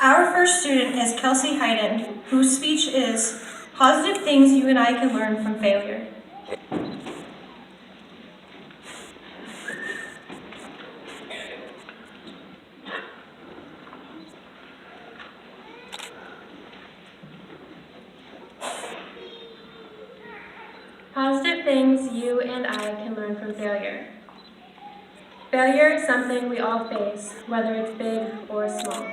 Our first student is Kelsey Hayden, whose speech is Positive Things You and I Can Learn from Failure. Positive things you and I can learn from failure. Failure is something we all face, whether it's big or small.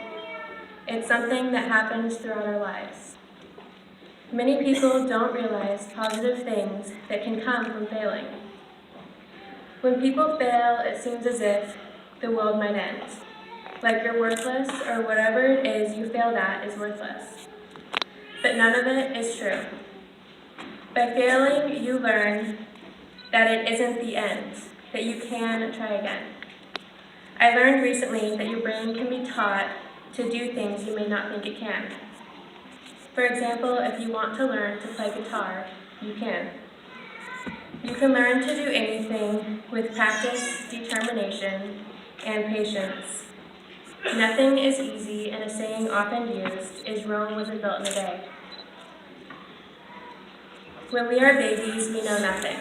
It's something that happens throughout our lives. Many people don't realize positive things that can come from failing. When people fail, it seems as if the world might end, like you're worthless or whatever it is you failed at is worthless. But none of it is true. By failing, you learn that it isn't the end, that you can try again. I learned recently that your brain can be taught to do things you may not think it can. For example, if you want to learn to play guitar, you can. You can learn to do anything with practice, determination, and patience. Nothing is easy, and a saying often used is Rome wasn't built in a day. When we are babies, we know nothing.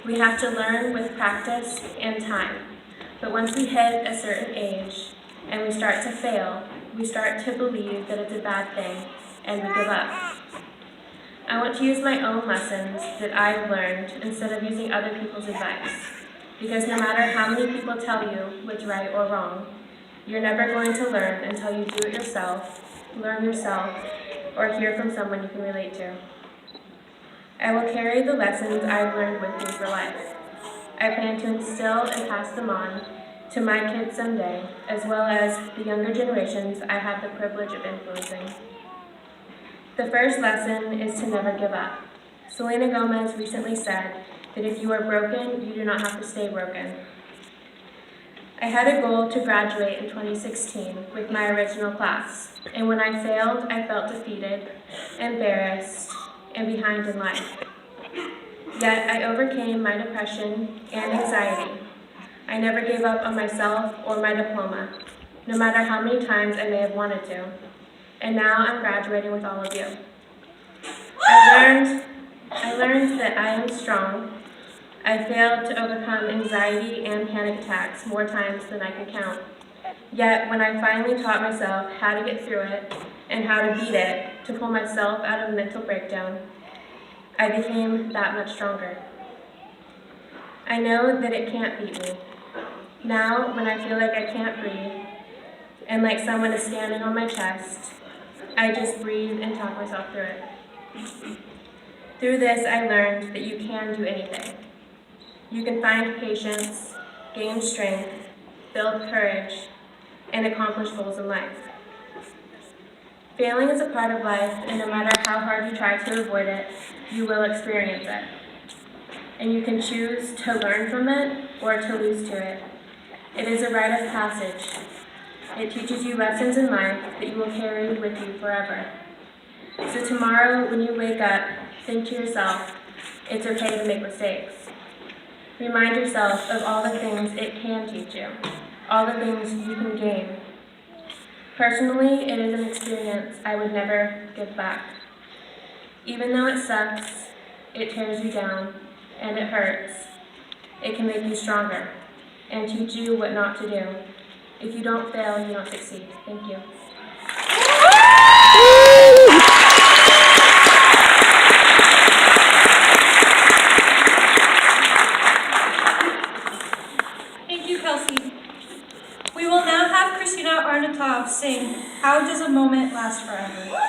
We have to learn with practice and time. But once we hit a certain age and we start to fail, we start to believe that it's a bad thing and we give up. I want to use my own lessons that I've learned instead of using other people's advice. Because no matter how many people tell you what's right or wrong, you're never going to learn until you do it yourself, learn yourself, or hear from someone you can relate to. I will carry the lessons I've learned with me for life. I plan to instill and pass them on to my kids someday, as well as the younger generations I have the privilege of influencing. The first lesson is to never give up. Selena Gomez recently said that if you are broken, you do not have to stay broken. I had a goal to graduate in 2016 with my original class, and when I failed, I felt defeated, embarrassed, and behind in life. Yet I overcame my depression and anxiety. I never gave up on myself or my diploma, no matter how many times I may have wanted to. And now I'm graduating with all of you. I learned that I am strong. I failed to overcome anxiety and panic attacks more times than I can count. Yet when I finally taught myself how to get through it and how to beat it, to pull myself out of mental breakdown, I became that much stronger. I know that it can't beat me. Now, when I feel like I can't breathe, and like someone is standing on my chest, I just breathe and talk myself through it. Through this, I learned that you can do anything. You can find patience, gain strength, build courage, and accomplish goals in life. Failing is a part of life, and no matter how hard you try to avoid it, you will experience it. And you can choose to learn from it or to lose to it. It is a rite of passage. It teaches you lessons in life that you will carry with you forever. So tomorrow, when you wake up, think to yourself, it's okay to make mistakes. Remind yourself of all the things it can teach you, all the things you can gain. Personally, it is an experience I would never give back. Even though it sucks, it tears you down, and it hurts, it can make you stronger and teach you what not to do. If you don't fail, you don't succeed. Thank you. Thank you, Kelsey. We will now have Christina Arnatov sing How Does a Moment Last Forever?